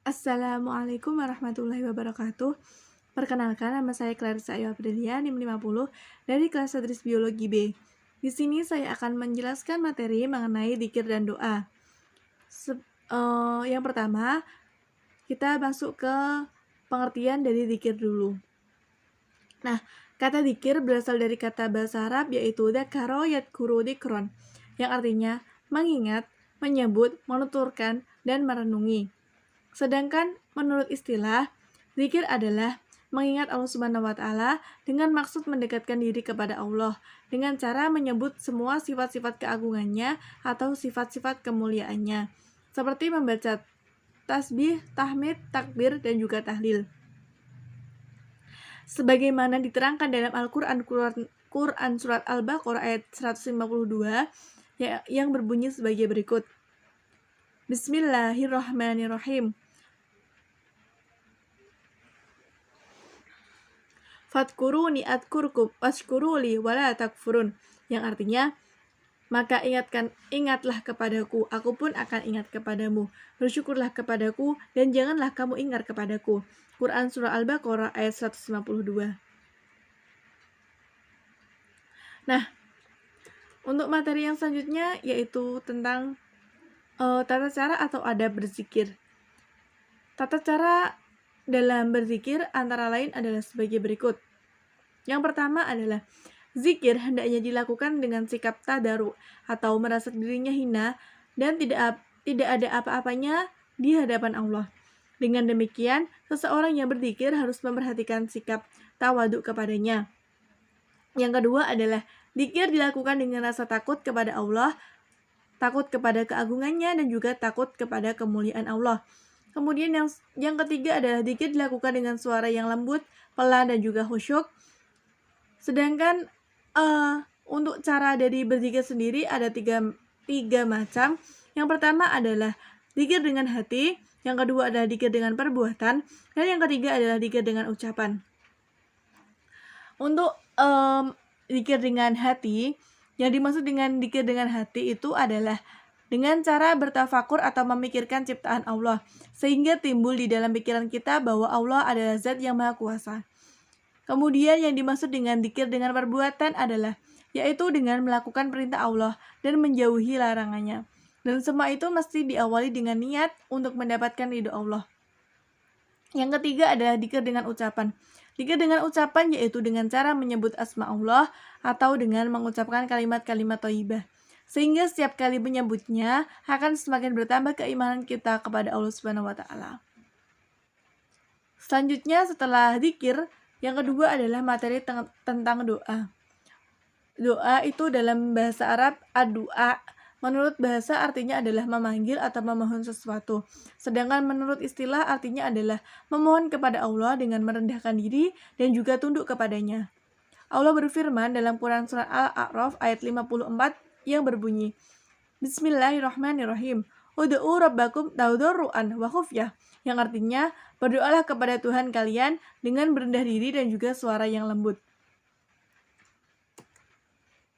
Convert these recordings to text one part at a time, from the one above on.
Assalamualaikum warahmatullahi wabarakatuh. Perkenalkan, nama saya Clarissa Ayu Aprilia, NIM 50 dari kelas Tadris Biologi B. Di sini saya akan menjelaskan materi mengenai dzikir dan doa. Yang pertama, kita masuk ke pengertian dari dzikir dulu. Nah, kata dzikir berasal dari kata bahasa Arab yaitu dzakaro yadkuru dzikron, yang artinya mengingat, menyebut, menuturkan, dan merenungi. Sedangkan menurut istilah, zikir adalah mengingat Allah Subhanahu wa Ta'ala dengan maksud mendekatkan diri kepada Allah dengan cara menyebut semua sifat-sifat keagungannya atau sifat-sifat kemuliaannya, seperti membaca tasbih, tahmid, takbir, dan juga tahlil. Sebagaimana diterangkan dalam Al-Quran surat Al-Baqarah ayat 152 yang berbunyi sebagai berikut. Bismillahirrahmanirrahim. Fadkuruni adkurkum washkuruli wala takfurun, yang artinya maka ingatlah kepadaku, aku pun akan ingat kepadamu. Bersyukurlah kepadaku dan janganlah kamu ingkar kepadaku. Quran surah Al-Baqarah ayat 152. Nah, untuk materi yang selanjutnya yaitu tentang tata cara atau adab berzikir. Tata cara dalam berzikir antara lain adalah sebagai berikut. Yang pertama adalah zikir hendaknya dilakukan dengan sikap tadaru atau merasa dirinya hina dan tidak ada apa-apanya di hadapan Allah. Dengan demikian, seseorang yang berzikir harus memperhatikan sikap tawaduk kepadanya. Yang kedua adalah zikir dilakukan dengan rasa takut kepada Allah, takut kepada keagungannya, dan juga takut kepada kemuliaan Allah. Kemudian yang ketiga adalah zikir dilakukan dengan suara yang lembut, pelan, dan juga khusyuk. Sedangkan untuk cara dari berzikir sendiri ada tiga macam. Yang pertama adalah zikir dengan hati, yang kedua adalah zikir dengan perbuatan, dan yang ketiga adalah zikir dengan ucapan. Untuk zikir dengan hati, yang dimaksud dengan zikir dengan hati itu adalah dengan cara bertafakur atau memikirkan ciptaan Allah, sehingga timbul di dalam pikiran kita bahwa Allah adalah zat yang maha kuasa. Kemudian yang dimaksud dengan zikir dengan perbuatan adalah yaitu dengan melakukan perintah Allah dan menjauhi larangannya. Dan semua itu mesti diawali dengan niat untuk mendapatkan ridho Allah. Yang ketiga adalah zikir dengan ucapan. Zikir dengan ucapan yaitu dengan cara menyebut asma Allah atau dengan mengucapkan kalimat-kalimat thayyibah. Sehingga setiap kali menyebutnya akan semakin bertambah keimanan kita kepada Allah Subhanahu wa Ta'ala. Selanjutnya setelah zikir, yang kedua adalah materi tentang doa. Doa itu dalam bahasa Arab ad-du'a. Menurut bahasa artinya adalah memanggil atau memohon sesuatu. Sedangkan menurut istilah artinya adalah memohon kepada Allah dengan merendahkan diri dan juga tunduk kepadanya. Allah berfirman dalam Quran surat Al-A'raf ayat 54 yang berbunyi, Bismillahirrahmanirrahim. Ud'u rabbakum tadarruan wa khufyah, yang artinya berdoalah kepada Tuhan kalian dengan berendah diri dan juga suara yang lembut.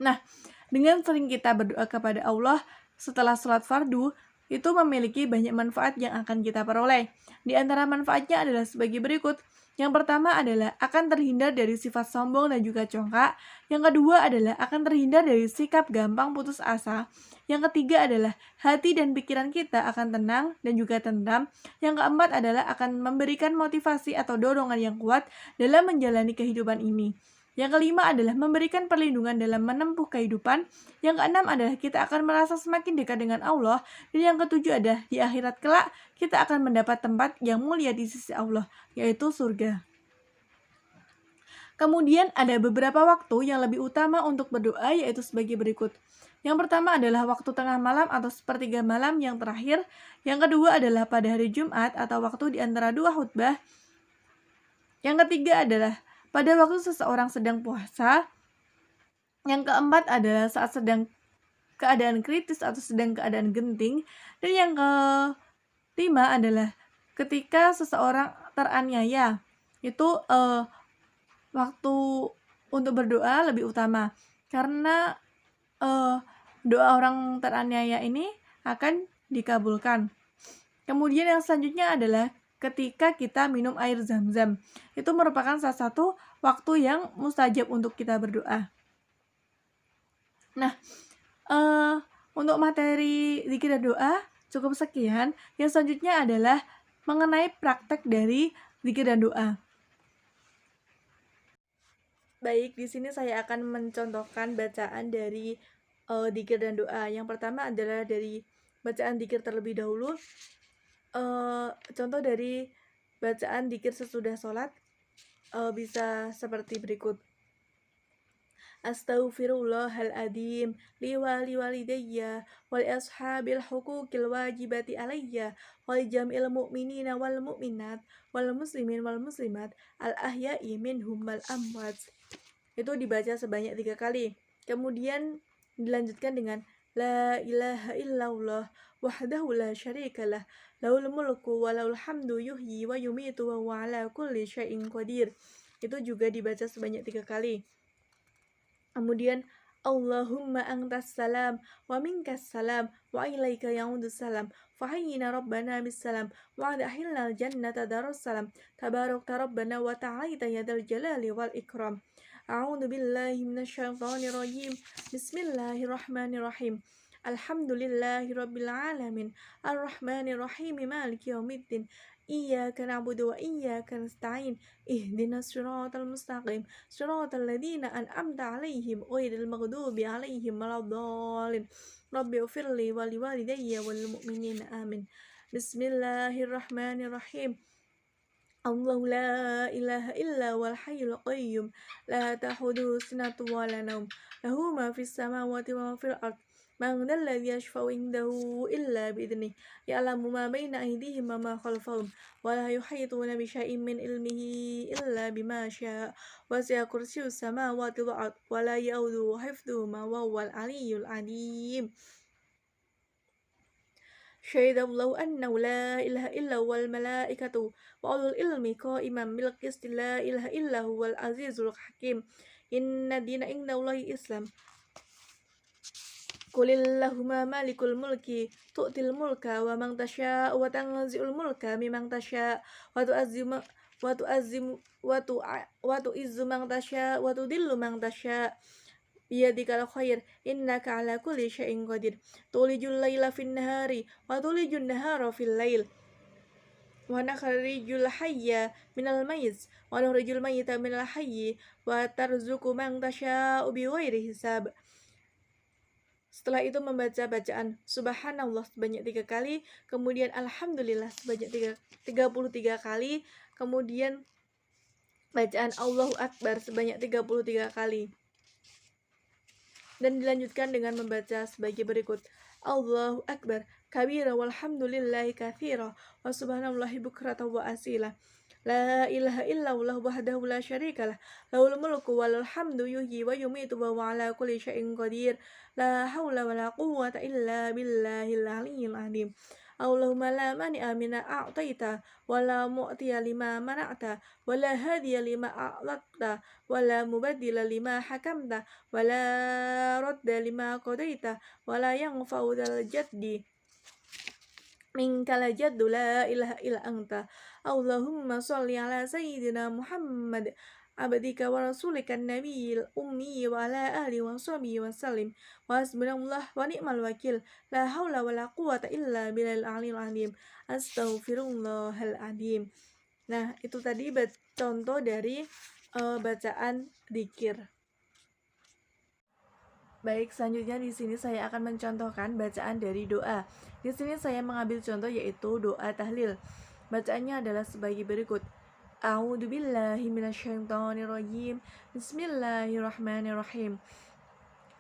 Nah, dengan sering kita berdoa kepada Allah setelah sholat fardu, itu memiliki banyak manfaat yang akan kita peroleh. Di antara manfaatnya adalah sebagai berikut. Yang pertama adalah akan terhindar dari sifat sombong dan juga congkak. Yang kedua adalah akan terhindar dari sikap gampang putus asa. Yang ketiga adalah hati dan pikiran kita akan tenang dan juga tentram. Yang keempat adalah akan memberikan motivasi atau dorongan yang kuat dalam menjalani kehidupan ini. Yang kelima adalah memberikan perlindungan dalam menempuh kehidupan. Yang keenam adalah kita akan merasa semakin dekat dengan Allah. Dan yang ketujuh adalah di akhirat kelak kita akan mendapat tempat yang mulia di sisi Allah, yaitu surga. Kemudian ada beberapa waktu yang lebih utama untuk berdoa, yaitu sebagai berikut. Yang pertama adalah waktu tengah malam atau sepertiga malam yang terakhir. Yang kedua adalah pada hari Jumat atau waktu di antara dua khutbah. Yang ketiga adalah pada waktu seseorang sedang puasa. Yang keempat adalah saat sedang keadaan kritis atau sedang keadaan genting. Dan yang kelima adalah ketika seseorang teraniaya. Itu waktu untuk berdoa lebih utama. Karena doa orang teraniaya ini akan dikabulkan. Kemudian yang selanjutnya adalah ketika kita minum air zam-zam. Itu merupakan salah satu waktu yang mustajab untuk kita berdoa. Nah, untuk materi zikir dan doa cukup sekian. Yang selanjutnya adalah mengenai praktek dari zikir dan doa. Baik, di sini saya akan mencontohkan bacaan dari zikir dan doa. Yang pertama adalah dari bacaan zikir terlebih dahulu. Contoh dari bacaan zikir sesudah sholat bisa seperti berikut. Astaghfirullahaladzim liwali walidayya wal ashabil huquqil wajibati alayya wal jam'il mu'minina wal mu'minat wal muslimin wal muslimat al ahya'i minhum wal amwat. Itu dibaca sebanyak 3 kali. Kemudian dilanjutkan dengan la ilaha illallah wahdahu la syarikalah lahul mulku wa lahul hamdu yuhyi wa yumitu wa huwa ala kulli syai'in qadir. Itu juga dibaca sebanyak 3 kali. Kemudian Allahumma antas salam wa minkas salam wa ilaika ya'udus salam fahayyina rabbana bis salam wa adkhilnal jannata darus salam tabarakta rabbana wa ta'ala ya dzal jalali wal ikram. A'udzu billahi minasyaitonir rajim. Bismillahirrahmanirrahim. Alhamdulillahi rabbil alamin arrahmanir rahim maliki yaumiddin. Iyyaka na'budu wa iyyaka nasta'in. Ihdinas siratal mustaqim. Siratal ladzina an'amta 'alaihim ghairil maghdubi 'alaihim waladdallin. Rabbi ighfirli wa liwalidayya wal mu'minina amin. Bismillahirrahmanirrahim. Allahu la ilaha illa wal hayyul qayyum la ta'khudhuhu sinatun wa la nawm lahu ma fis samawati wa ma fil ard. Man dhal ladzi yashfa'u 'indahu illa bi'idhnihi ya'lamu ma baina aydihim wa ma khalfahum wa la yuhituna bi syai'in min ilmihi illa bima syaa wasi'a kursiyyus samawati wal ard wa la ya'uduhu hifdhuhuma wa huwal 'aliyyul 'azim. Syahidallahu annahu la ilaha illa huwal malaikatu wa ulul ilmi qa'iman bil qisti la ilaha illa huwal azizul hakim. Inna dina indallahi islam. Qulillahumma malikul mulki tu'til mulka wa man tasya' wa tanzi'ul mulka mimman tasya' wa tu'azzimu wa tu'izzu man tasya' wa tudillu man tasya' biyadikal khair innaka ala kulli syai'in qadir. Tulijul laila fin nahari wa tulijun nahara fil lail wa nakhrijul hayya minal mayyit wa nukhrijul mayyita minal hayyi wa tarzuqu man tasya'u bighairi hisab. Setelah itu membaca bacaan subhanallah sebanyak 3 kali, kemudian alhamdulillah sebanyak 33 kali, kemudian bacaan Allahu Akbar sebanyak 33 kali. Dan dilanjutkan dengan membaca sebagai berikut. Allahu Akbar kabira walhamdulillahi katsira wa subhanallahi bukratan wa asila. La ilaha illallah wahdahu la syarikalah lahul mulku wa lahul hamdu yuhyi wa yumitu wa huwa ala kulli syai'in qadir. La haula wa la quwwata illa billahil aliyyil azim. Allahumma la mani'a mimma a'taita wa la mu'tiya lima mana'ta wa la hadiya lima a'laqta wa la mubaddila lima hakamta wa la radda lima qadaita wa la yanfa'u dzal jaddi minkal jaddu la ilaha illa anta. Allahumma sholli ala sayyidina Muhammad abdika wa rasulika nabiyil ummi wa ala alihi wa sahbihi wa sallim wa hasbunallah wa ni'mal wakil la haula wa la quwata illa billahil aliyil azim. Astaghfirullahal azim. Nah, itu tadi contoh dari bacaan dzikir. Baik, selanjutnya di sini saya akan mencontohkan bacaan dari doa. Di sini saya mengambil contoh yaitu doa tahlil. Bacaannya adalah sebagai berikut. A'udzu billahi minasyaitonir rajim. Bismillahirrahmanirrahim.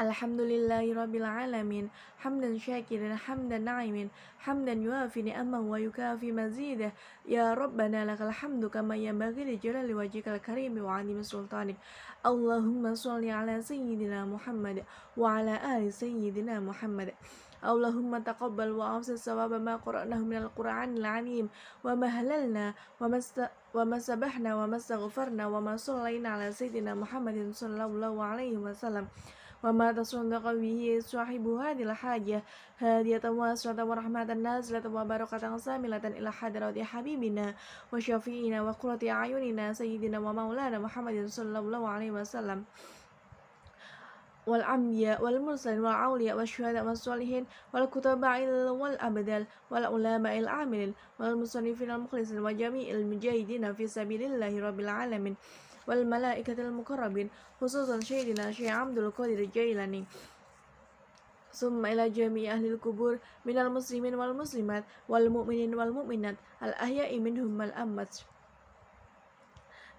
Alhamdulillahi rabbil alamin hamdan syakirin hamdan na'imin hamdan yuafi ni'amahu wa yukafi mazidah. Ya Rabbana lakal hamdu kama yanbaghi li jalali wajhikal karim wa 'azimi sultanik. Allahumma sholli ala sayyidina Muhammad wa ala ali sayyidina Muhammad. Allahumma taqabbal wa afsal sawaba ma qara'nahu minal qur'anil 'azim wa ma halalna wa ma sabahna wa ma astaghfarna wa ma shallaina ala sayyidina Muhammadin sallallahu alaihi wasallam وما تصدق به صاحب هذه الحاجة هادية واسرة ورحمة نازلة وبركة ساملة إلى حضرة حبيبنا وشفيعنا وقرة أعيننا سيدنا ومولانا محمد صلى الله عليه وسلم والأنبياء والمرسلين والأولياء والشهداء والصالحين والكتباء والأبدال والعلماء العاملين والمصنفين المخلصين وجميع المجاهدين في سبيل الله رب العالمين والملائكة المقربين خصوصا سيدنا شيخ عبد القادر الجيلاني ثم إلى جميع أهل القبور من المسلمين والمسلمات والمؤمنين والمؤمنات الأحياء منهم والأموات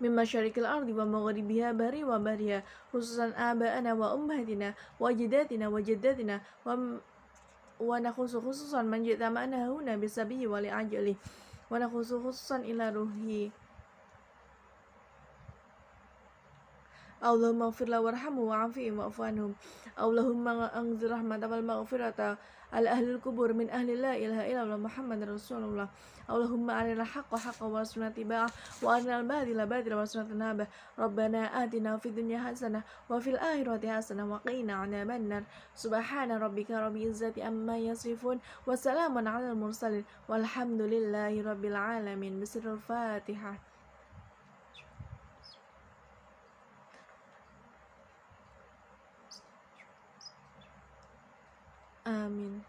من مشارق الأرض ومغربها بري وبرها خصوصا آباءنا وأمهاتنا وأجدادنا وجداتنا ونخص خصوصا من جئتمعنا هنا بسبيه ولأجله ونخص خصوصا إلى روحه اللهم اغفر له وارحمه وعافيه واعف عنهم اللهم أنزل رحمة والمغفرة على أهل القبور من أهل لا إله إلا الله محمد رسول الله اللهم أرنا الحق حقا وارزقنا اتباعه وأرنا الباطل باطلا وارزقنا اجتنابه ربنا آتنا في الدنيا حسنة وفي الآخرة حسنة وقنا عذاب النار سبحان ربك رب العزة عما يصفون وسلام على المرسلين والحمد لله رب العالمين بسر الفاتحة آمين.